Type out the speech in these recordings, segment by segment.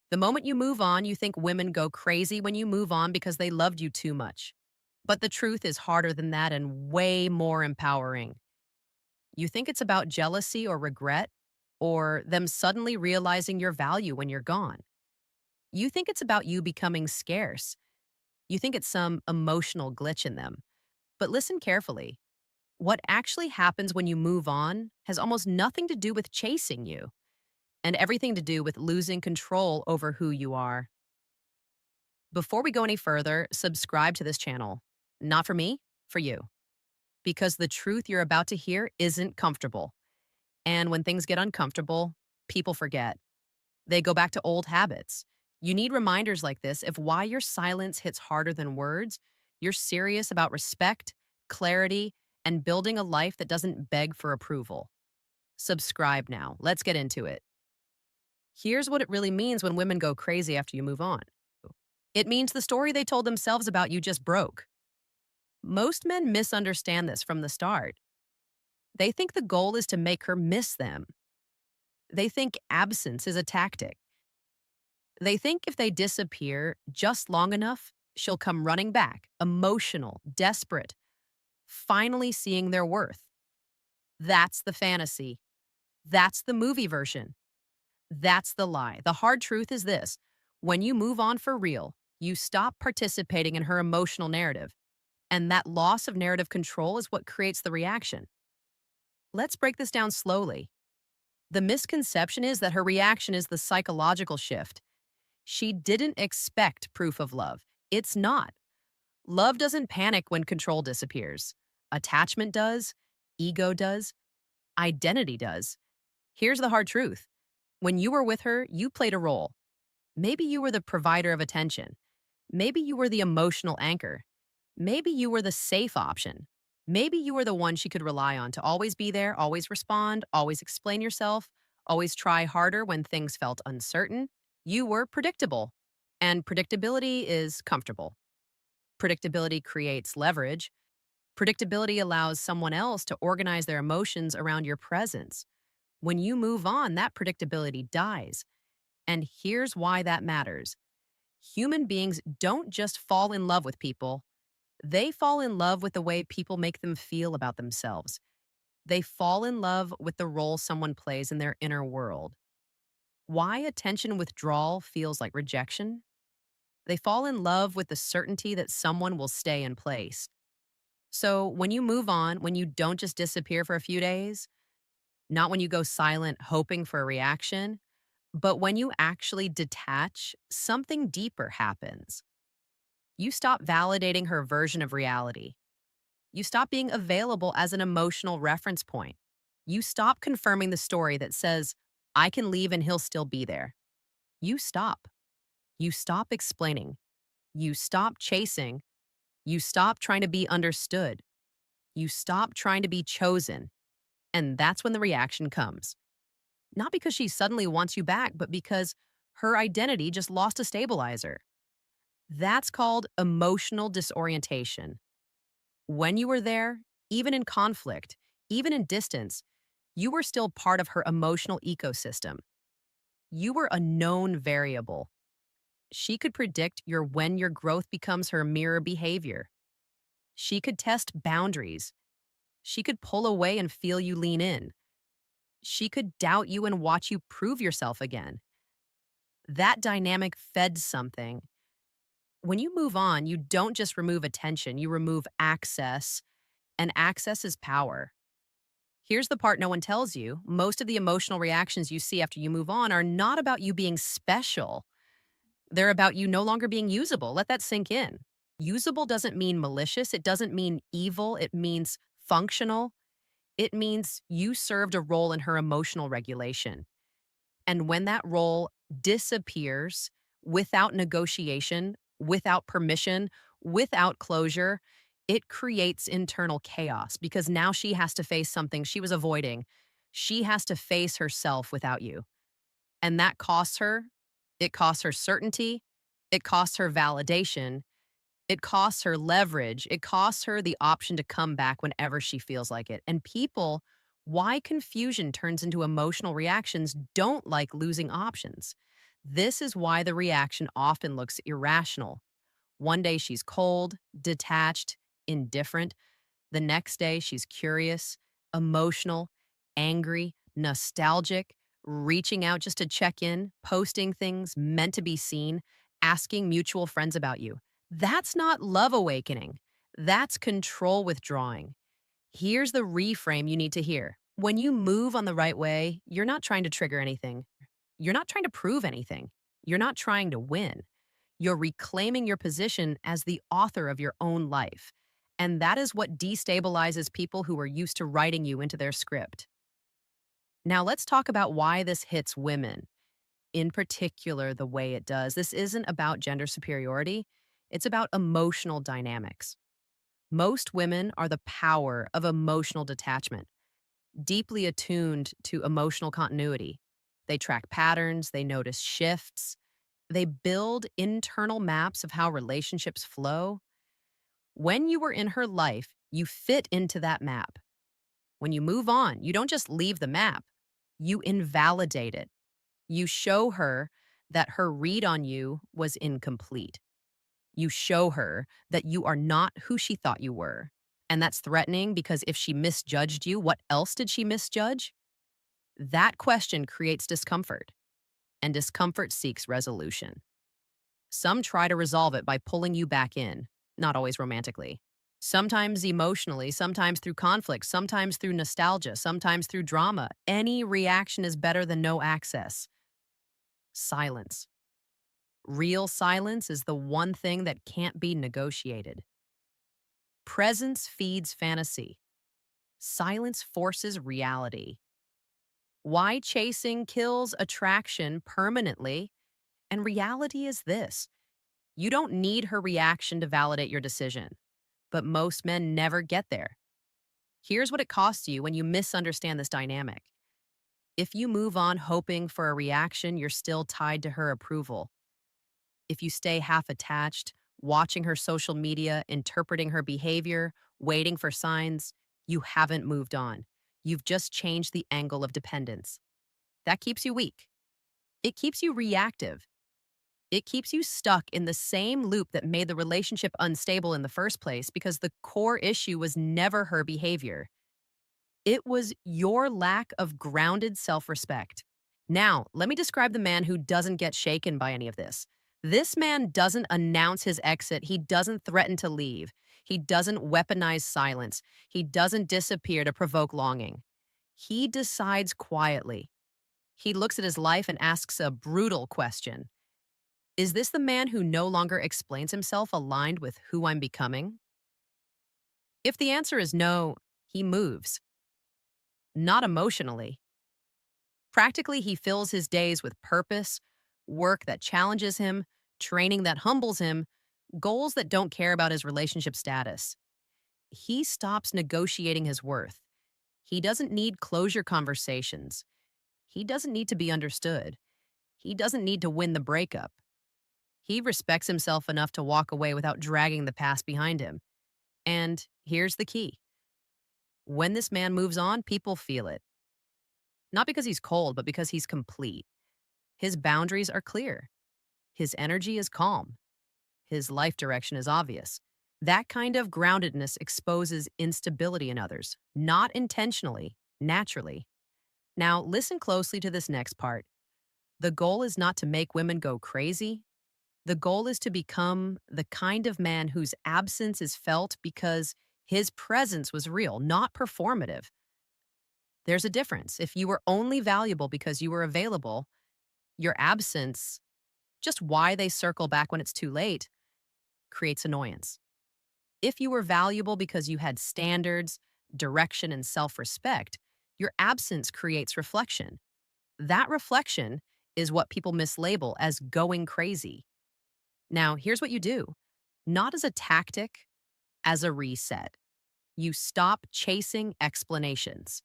The moment you move on, you think women go crazy when you move on because they loved you too much. But the truth is harder than that and way more empowering. You think it's about jealousy or regret, or them suddenly realizing your value when you're gone. You think it's about you becoming scarce. You think it's some emotional glitch in them. But listen carefully. What actually happens when you move on has almost nothing to do with chasing you and everything to do with losing control over who you are. Before we go any further, subscribe to this channel. Not for me, for you. Because the truth you're about to hear isn't comfortable. And when things get uncomfortable, people forget. They go back to old habits. You need reminders like this if why your silence hits harder than words, you're serious about respect, clarity, and building a life that doesn't beg for approval. Subscribe now. Let's get into it. Here's what it really means when women go crazy after you move on. It means the story they told themselves about you just broke. Most men misunderstand this from the start. They think the goal is to make her miss them. They think absence is a tactic. They think if they disappear just long enough, she'll come running back, emotional, desperate, finally seeing their worth. That's the fantasy. That's the movie version. That's the lie. The hard truth is this: when you move on for real, you stop participating in her emotional narrative. And that loss of narrative control is what creates the reaction. Let's break this down slowly. The misconception is that her reaction is the psychological shift. She didn't expect proof of love. It's not. Love doesn't panic when control disappears. Attachment does, ego does, identity does. Here's the hard truth. When you were with her, you played a role. Maybe you were the provider of attention. Maybe you were the emotional anchor. Maybe you were the safe option. Maybe you were the one she could rely on to always be there, always respond, always explain yourself, always try harder when things felt uncertain. You were predictable, and predictability is comfortable. Predictability creates leverage. Predictability allows someone else to organize their emotions around your presence. When you move on, that predictability dies. And here's why that matters. Human beings don't just fall in love with people, they fall in love with the way people make them feel about themselves. They fall in love with the role someone plays in their inner world. Why attention withdrawal feels like rejection? They fall in love with the certainty that someone will stay in place. So when you move on, when you don't just disappear for a few days, not when you go silent hoping for a reaction, but when you actually detach, something deeper happens. You stop validating her version of reality. You stop being available as an emotional reference point. You stop confirming the story that says, I can leave and he'll still be there. You stop. You stop explaining. You stop chasing. You stop trying to be understood. You stop trying to be chosen. And that's when the reaction comes. Not because she suddenly wants you back, but because her identity just lost a stabilizer. That's called emotional disorientation. When you were there, even in conflict, even in distance, you were still part of her emotional ecosystem. You were a known variable. She could predict when your growth becomes her mirror behavior. She could test boundaries. She could pull away and feel you lean in. She could doubt you and watch you prove yourself again. That dynamic fed something. When you move on, you don't just remove attention, you remove access, and access is power. Here's the part no one tells you. Most of the emotional reactions you see after you move on are not about you being special. They're about you no longer being usable. Let that sink in. Usable doesn't mean malicious. It doesn't mean evil. It means functional. It means you served a role in her emotional regulation. And when that role disappears without negotiation, without permission, without closure, it creates internal chaos because now she has to face something she was avoiding. She has to face herself without you. And that costs her. It costs her certainty. It costs her validation. It costs her leverage. It costs her the option to come back whenever she feels like it. And people, why confusion turns into emotional reactions, don't like losing options. This is why the reaction often looks irrational. One day she's cold, detached, indifferent. The next day she's curious, emotional, angry, nostalgic, reaching out just to check in, posting things meant to be seen, asking mutual friends about you. That's not love awakening. That's control withdrawing. Here's the reframe you need to hear. When you move on the right way, you're not trying to trigger anything. You're not trying to prove anything. You're not trying to win. You're reclaiming your position as the author of your own life. And that is what destabilizes people who are used to writing you into their script. Now, let's talk about why this hits women, in particular, the way it does. This isn't about gender superiority, it's about emotional dynamics. Most women are the power of emotional detachment, deeply attuned to emotional continuity. They track patterns, they notice shifts, they build internal maps of how relationships flow. When you were in her life, you fit into that map. When you move on, you don't just leave the map, you invalidate it. You show her that her read on you was incomplete. You show her that you are not who she thought you were. And that's threatening because if she misjudged you, what else did she misjudge? That question creates discomfort, and discomfort seeks resolution. Some try to resolve it by pulling you back in, not always romantically. Sometimes emotionally, sometimes through conflict, sometimes through nostalgia, sometimes through drama. Any reaction is better than no access. Silence. Real silence is the one thing that can't be negotiated. Presence feeds fantasy. Silence forces reality. Why chasing kills attraction permanently? And reality is this: you don't need her reaction to validate your decision, but most men never get there. Here's what it costs you when you misunderstand this dynamic. If you move on hoping for a reaction, you're still tied to her approval. If you stay half attached, watching her social media, interpreting her behavior, waiting for signs, you haven't moved on. You've just changed the angle of dependence. That keeps you weak. It keeps you reactive. It keeps you stuck in the same loop that made the relationship unstable in the first place because the core issue was never her behavior. It was your lack of grounded self respect. Now, let me describe the man who doesn't get shaken by any of this. This man doesn't announce his exit. He doesn't threaten to leave. He doesn't weaponize silence. He doesn't disappear to provoke longing. He decides quietly. He looks at his life and asks a brutal question. Is this the man who no longer explains himself aligned with who I'm becoming? If the answer is no, he moves. Not emotionally. Practically, he fills his days with purpose, work that challenges him, training that humbles him, goals that don't care about his relationship status. He stops negotiating his worth. He doesn't need closure conversations. He doesn't need to be understood. He doesn't need to win the breakup. He respects himself enough to walk away without dragging the past behind him. And here's the key: when this man moves on, people feel it. Not because he's cold, but because he's complete. His boundaries are clear. His energy is calm. His life direction is obvious. That kind of groundedness exposes instability in others, not intentionally, naturally. Now, listen closely to this next part. The goal is not to make women go crazy. The goal is to become the kind of man whose absence is felt because his presence was real, not performative. There's a difference. If you were only valuable because you were available, your absence, just why they circle back when it's too late, creates annoyance. If you were valuable because you had standards, direction, and self respect, your absence creates reflection. That reflection is what people mislabel as going crazy. Now, here's what you do: not as a tactic, as a reset. You stop chasing explanations.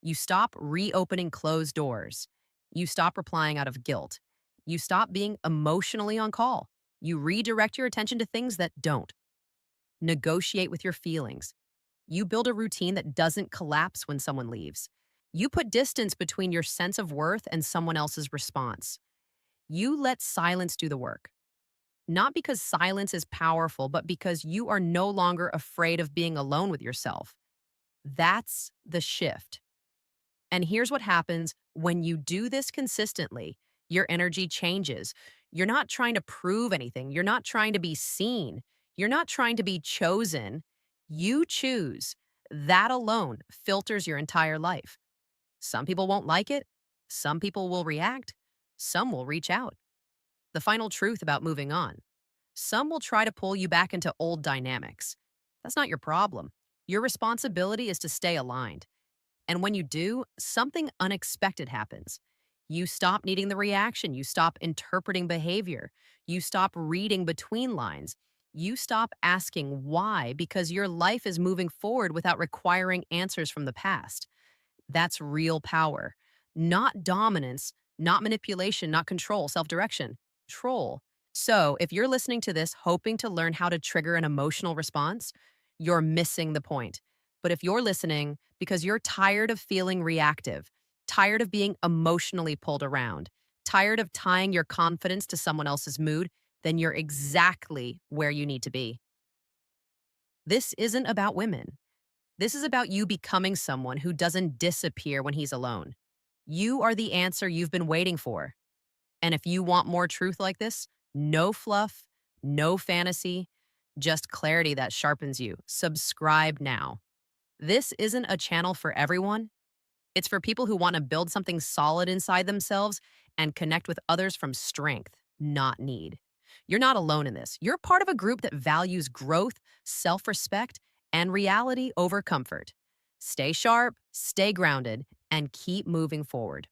You stop reopening closed doors. You stop replying out of guilt. You stop being emotionally on call. You redirect your attention to things that don't. Negotiate with your feelings. You build a routine that doesn't collapse when someone leaves. You put distance between your sense of worth and someone else's response. You let silence do the work. Not because silence is powerful, but because you are no longer afraid of being alone with yourself. That's the shift. And here's what happens when you do this consistently: your energy changes. You're not trying to prove anything, you're not trying to be seen, you're not trying to be chosen. You choose. That alone filters your entire life. Some people won't like it, some people will react, some will reach out. The final truth about moving on: some will try to pull you back into old dynamics. That's not your problem. Your responsibility is to stay aligned. And when you do, something unexpected happens. You stop needing the reaction. You stop interpreting behavior. You stop reading between lines. You stop asking why, because your life is moving forward without requiring answers from the past. That's real power. Not dominance, not manipulation, not control, self direction. Control. So, if you're listening to this hoping to learn how to trigger an emotional response, you're missing the point. But if you're listening because you're tired of feeling reactive, tired of being emotionally pulled around, tired of tying your confidence to someone else's mood, then you're exactly where you need to be. This isn't about women. This is about you becoming someone who doesn't disappear when he's alone. You are the answer you've been waiting for. And if you want more truth like this, no fluff, no fantasy, just clarity that sharpens you. Subscribe now. This isn't a channel for everyone. It's for people who want to build something solid inside themselves and connect with others from strength, not need. You're not alone in this. You're part of a group that values growth, self respect, and reality over comfort. Stay sharp, stay grounded, and keep moving forward.